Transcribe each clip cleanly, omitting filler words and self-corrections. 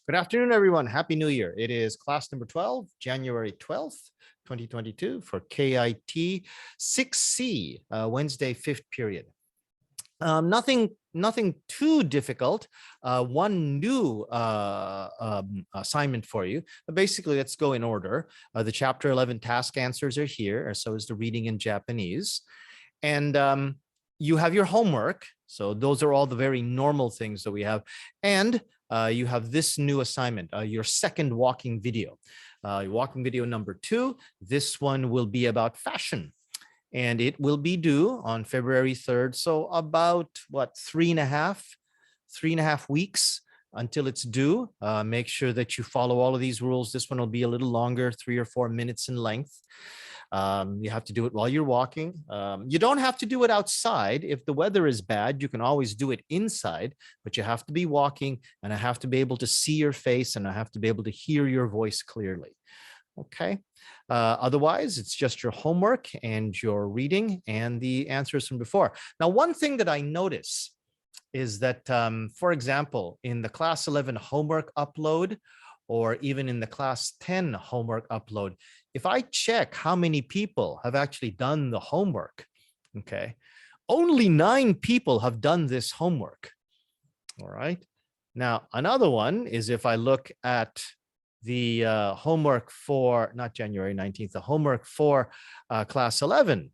Good afternoon, everyone. Happy New Year. It is class number 12, January 12th, 2022 for KIT 6C, Wednesday, 5th period. Nothing too difficult. One new assignment for you. But basically, let's go in order. The chapter 11 task answers are here, so is the reading in Japanese. And you have your homework. So those are all the very normal things that we have. And you have this new assignment, your second walking video. Walking video number 2. This one will be about fashion. And it will be due on February 3rd. So about what, 3.5 weeks until it's due. Make sure that you follow all of these rules. This one will be a little longer, 3 or 4 minutes in length. You have to do it while you're walking. You don't have to do it outside. If the weather is bad, you can always do it inside, but you have to be walking, and I have to be able to see your face, and I have to be able to hear your voice clearly. Okay. Otherwise, it's just your homework and your reading and the answers from before. Now, one thing that I notice is that, for example, in the class 11 homework upload, or even in the class 10 homework upload, if I check how many people have actually done the homework, okay, only 9 people have done this homework. All right. Now, another one is if I look at the homework for, not January 19th, the homework for class 11,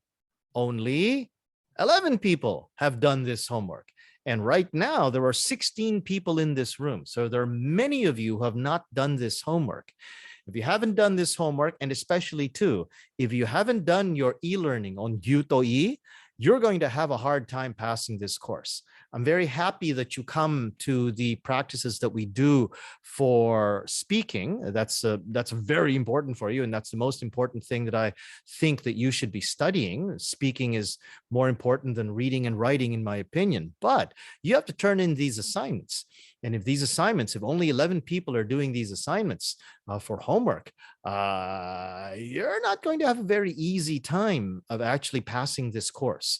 only 11 people have done this homework. And right now, there are 16 people in this room. So there are many of you who have not done this homework. If you haven't done this homework, and especially too, if you haven't done your e-learning on Gyuto-e, you're going to have a hard time passing this course. I'm very happy that you come to the practices that we do for speaking. That's very important for you, and that's the most important thing that I think that you should be studying. Speaking is more important than reading and writing, in my opinion. But you have to turn in these assignments. And if these assignments, if only 11 people are doing these assignments for homework, you're not going to have a very easy time of actually passing this course.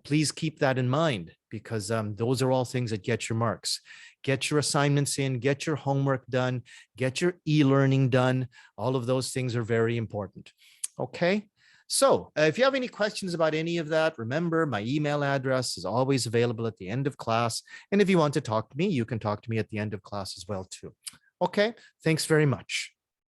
Please keep that in mind, because those are all things that get your marks. Get your assignments in, get your homework done, get your e-learning done. All of those things are very important. Okay. So if you have any questions about any of that, remember my email address is always available at the end of class. And if you want to talk to me, you can talk to me at the end of class as well too. Okay. Thanks very much.